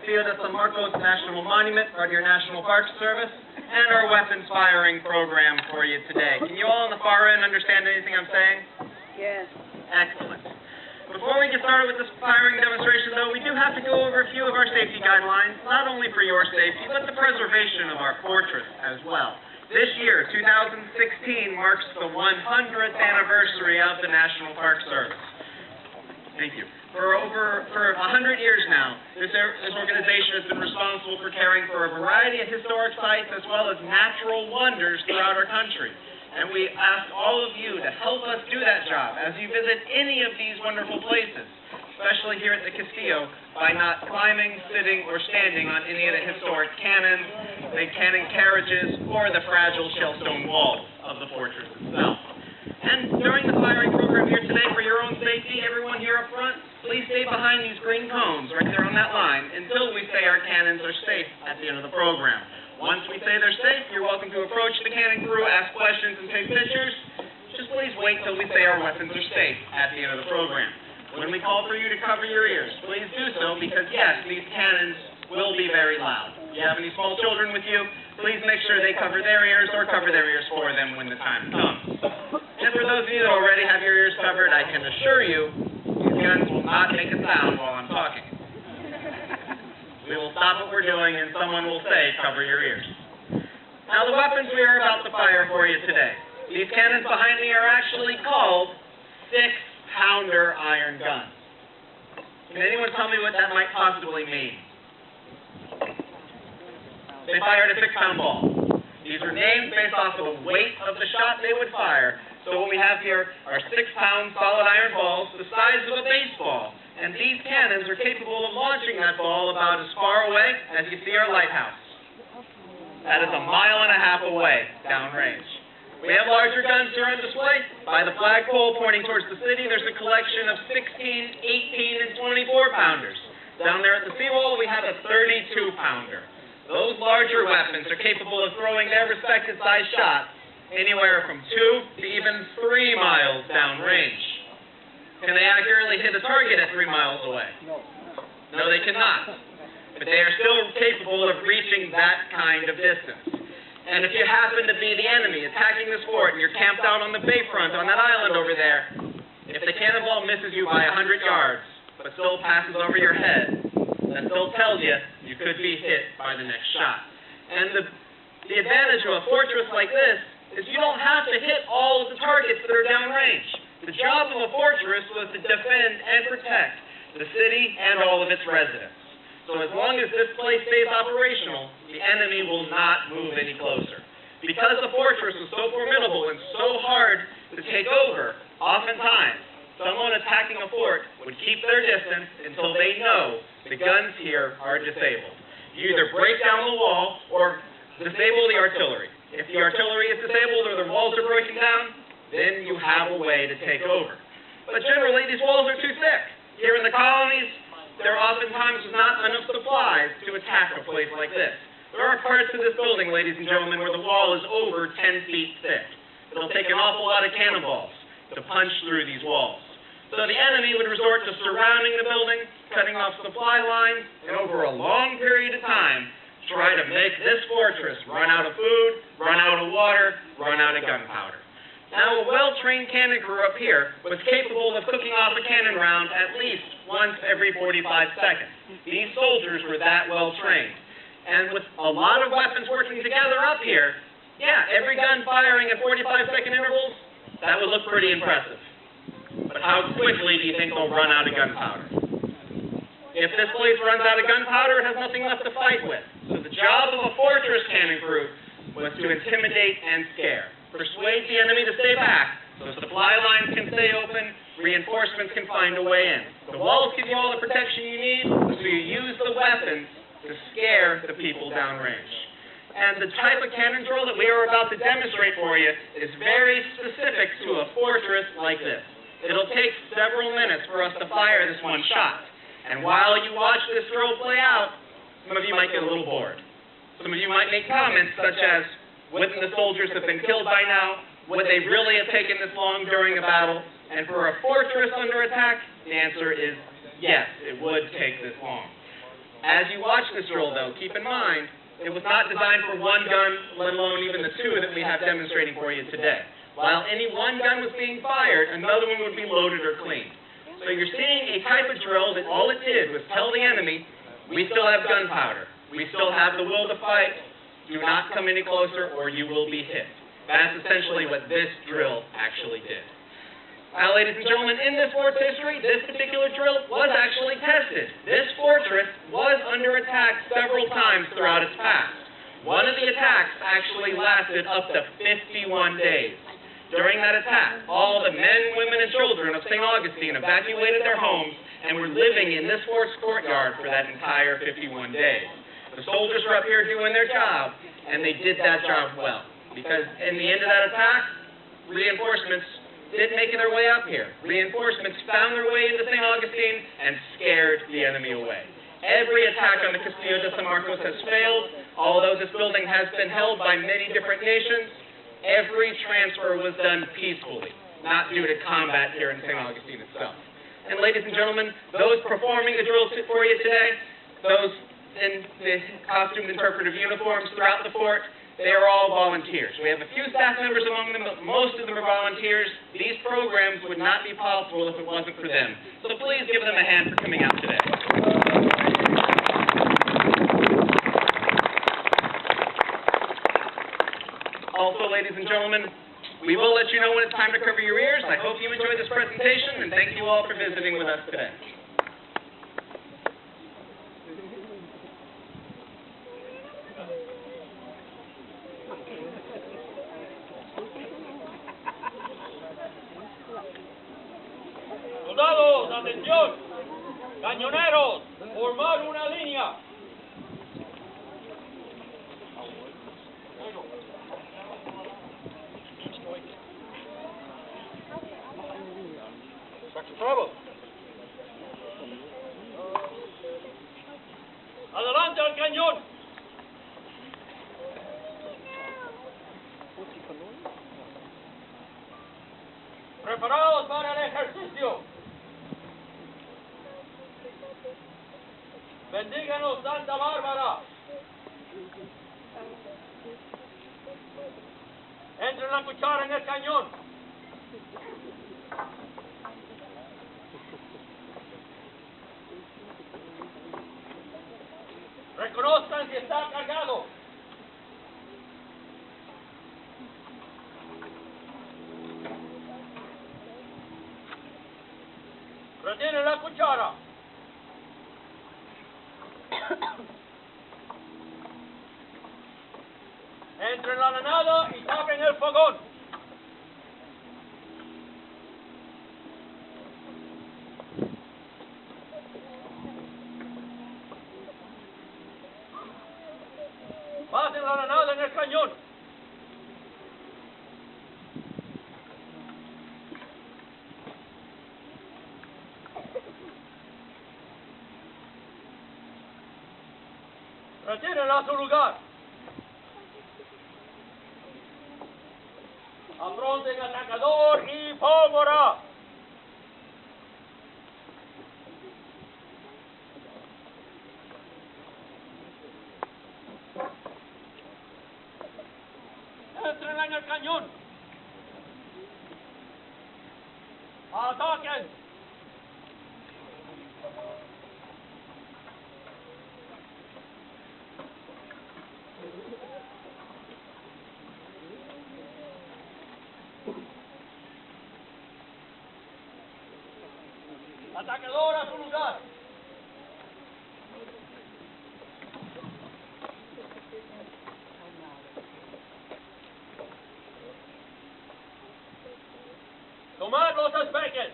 Castillo de San Marcos National Monument, part of your National Park Service, and our weapons firing program for you today. Can you all on the far end understand anything I'm saying? Yes. Excellent. Before we get started with this firing demonstration, though, we do have to go over a few of our safety guidelines, not only for your safety, but the preservation of our fortress as well. This year, 2016, marks the 100th anniversary of the National Park Service. Thank you. For 100 years now, this organization has been responsible for caring for a variety of historic sites as well as natural wonders throughout our country. And we ask all of you to help us do that job as you visit any of these wonderful places, especially here at the Castillo, by not climbing, sitting, or standing on any of the historic cannons, the cannon carriages, or the fragile shellstone walls of the fortress itself. And during the firing program here today, for your own safety, everyone here up front, please stay behind these green cones right there on that line until we say our cannons are safe at the end of the program. Once we say they're safe, you're welcome to approach the cannon crew, ask questions, and take pictures. Just please wait till we say our weapons are safe at the end of the program. When we call for you to cover your ears, please do so because, yes, these cannons will be very loud. If you have any small children with you, please make sure they cover their ears or cover their ears for them when the time comes. And for those of you that already have your ears covered, I can assure you, these guns will not make a sound while I'm talking. We will stop what we're doing and someone will say, cover your ears. Now the weapons we are about to fire for you today. These cannons behind me are actually called 6-pounder iron guns. Can anyone tell me what that might possibly mean? They fired a 6-pound ball. These are named based off of the weight of the shot they would fire. So what we have here are 6-pound solid iron balls the size of a baseball. And these cannons are capable of launching that ball about as far away as you see our lighthouse. That is 1.5 miles away, downrange. We have larger guns here on display. By the flagpole pointing towards the city, there's a collection of 16, 18, and 24-pounders. Down there at the seawall, we have a 32-pounder. Those larger weapons are capable of throwing their respective size shots anywhere from 2 to even 3 miles downrange. Can they accurately hit a target at 3 miles away? No, they cannot. But they are still capable of reaching that kind of distance. And if you happen to be the enemy attacking this fort and you're camped out on the bayfront on that island over there, if the cannonball misses you by 100 yards, but still passes over your head, that still tells you you could be hit by the next shot. And the advantage of a fortress like this is you don't have to hit all of the targets that are downrange. The job of a fortress was to defend and protect the city and all of its residents. So as long as this place stays operational, the enemy will not move any closer. Because the fortress is so formidable and so hard to take over, oftentimes, someone attacking a fort would keep their distance until they know the guns here are disabled. You either break down the wall or disable the artillery. If the artillery is disabled or the walls are breaking down, then you have a way to take over. But generally, these walls are too thick. Here in the colonies, there oftentimes is not enough supplies to attack a place like this. There are parts of this building, ladies and gentlemen, where the wall is over 10 feet thick. It'll take an awful lot of cannonballs to punch through these walls. So the enemy would resort to surrounding the building, cutting off supply lines, and over a long period of time, try to make this fortress run out of food, run out of water, run out of gunpowder. Now, a well-trained cannon crew up here was capable of cooking off a cannon round at least once every 45 seconds. These soldiers were that well-trained. And with a lot of weapons working together up here, yeah, every gun firing at 45-second intervals, that would look pretty impressive. But how quickly do you think they'll run out of gunpowder? If this place runs out of gunpowder, it has nothing left to fight with. So the job of a fortress cannon crew was to intimidate and scare. Persuade the enemy to stay back, so supply lines can stay open, reinforcements can find a way in. The walls give you all the protection you need, so you use the weapons to scare the people downrange. And the type of cannon drill that we are about to demonstrate for you is very specific to a fortress like this. It'll take several minutes for us to fire this one shot. And while you watch this drill play out, some of you might get a little bored. Some of you might make comments such as, wouldn't the soldiers have been killed by now? Would they really have taken this long during a battle? And for a fortress under attack, the answer is yes, it would take this long. As you watch this drill, though, keep in mind, it was not designed for one gun, let alone even the two that we have demonstrating for you today. While any one gun was being fired, another one would be loaded or cleaned. So you're seeing a type of drill that all it did was tell the enemy, we still have gunpowder. We still have the will to fight. Do not come any closer or you will be hit. That's essentially what this drill actually did. Now, ladies and gentlemen, in this fort's history, this particular drill was actually tested. This fortress was under attack several times throughout its past. One of the attacks actually lasted up to 51 days. During that attack, all the men, women, and children of St. Augustine evacuated their homes and were living in this fort's courtyard for that entire 51 days. The soldiers were up here doing their job, and they did that job well. Because in the end of that attack, reinforcements did make their way up here. Reinforcements found their way into St. Augustine and scared the enemy away. Every attack on the Castillo de San Marcos has failed. Although this building has been held by many different nations, every transfer was done peacefully, not due to combat here in St. Augustine itself. And ladies and gentlemen, those performing the drill for you today, those in the costumed interpretive uniforms throughout the fort, they are all volunteers. We have a few staff members among them, but most of them are volunteers. These programs would not be possible if it wasn't for them. So please give them a hand for coming out today. Also, ladies and gentlemen, we will let you know when it's time to cover your ears. I hope you enjoyed this presentation, and thank you all for visiting with us today. Soldados, atención. Cañoneros, formar una línea. Adelante al cañón. Preparados para el ejercicio. Bendíganos, Santa Bárbara. Entre la cuchara en el cañón. Reconozcan si está cargado. Retienen la cuchara. Entren la lanada y tapen el fogón. Pasen la lanada en el cañón. Retírenla a su lugar. Afronten atacador y pólvora. Entren en el cañón. Ataquen. Atacador a su lugar. Tomad los espeques.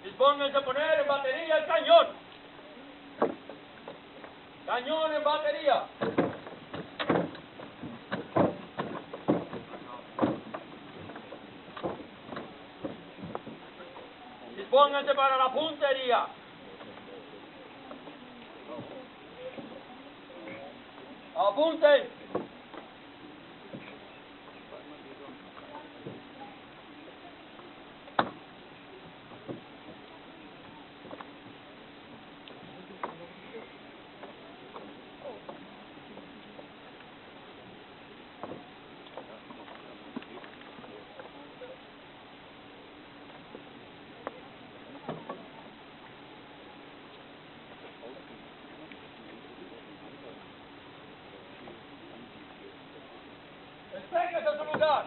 Dispónganse a poner en batería el cañón. Cañón en batería. Dispónganse para la puntería. Apunten. lugar.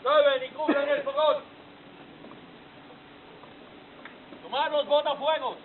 Suben y cubren el fogón. Tomar los botafuegos.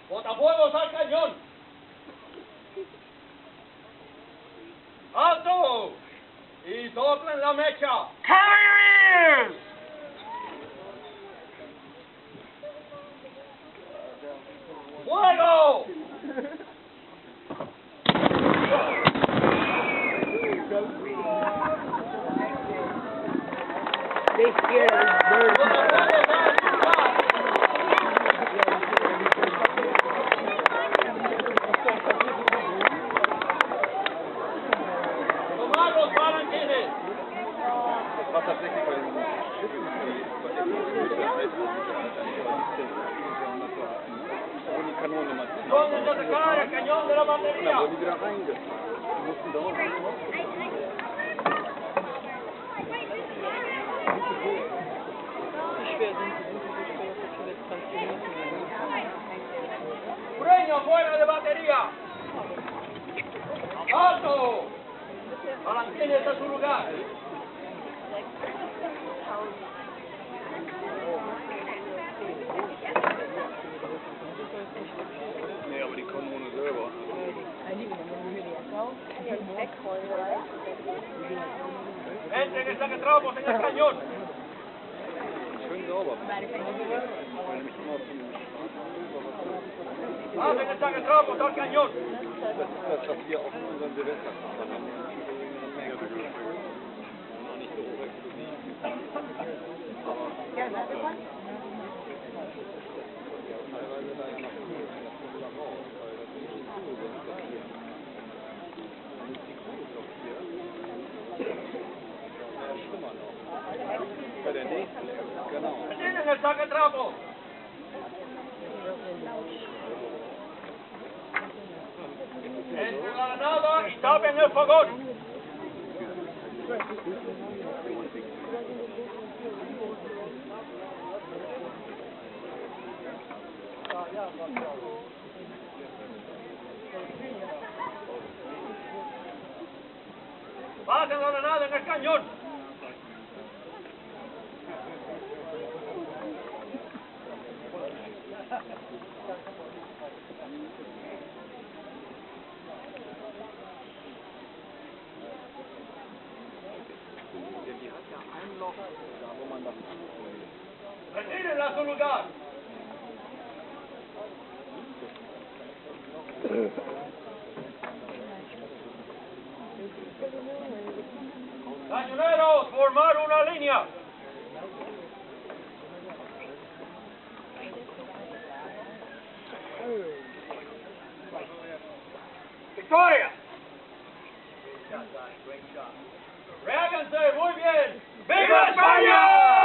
¡Botafuegos al cañón! ¡Alto! ¡Y soplen la mecha! Cover your ears! ¡Fuego! They scared of birds. ¡Botafuegos al lugar! ¡Tomar los palanquines! war tatsächlich bei dem die Kanone mal ziehen. ¿Dónde se cae el cañón de la Und dann batería? wurden die wieder reinge. Die mussten da unten. ¡Freño fuera de batería! ¡Alto! ¡Palanquines a su lugar! Nee, aber die Kanone selber. ¡Entren el saquetrapos en el cañón! Schön sauber. Weil nämlich immer auf dem ¡Hacen el saquetrapos al cañón! das ist das, was wir auch in unseren Silvesterkochern haben. Mega gut. Noch nicht so hochexplosiv. Aber teilweise da ja noch Kugeln, das kommt wieder raus, weil das nicht die Kugel blockiert. Dann ist die Kugel blockiert. Das wäre schlimmer noch. Bei der nächsten, genau. ¡Tienen el saquetrapos! ¡Entren a la nada y tapen el fogón! ¡Pasen la granada en el cañón! Die hat ja ein Loch, da wo man das ¡Retírenla a su lugar! ¡Cañoneros, formar una línea! ¡Victoria! ¡Reháganse! ¡Muy bien! ¡Viva España!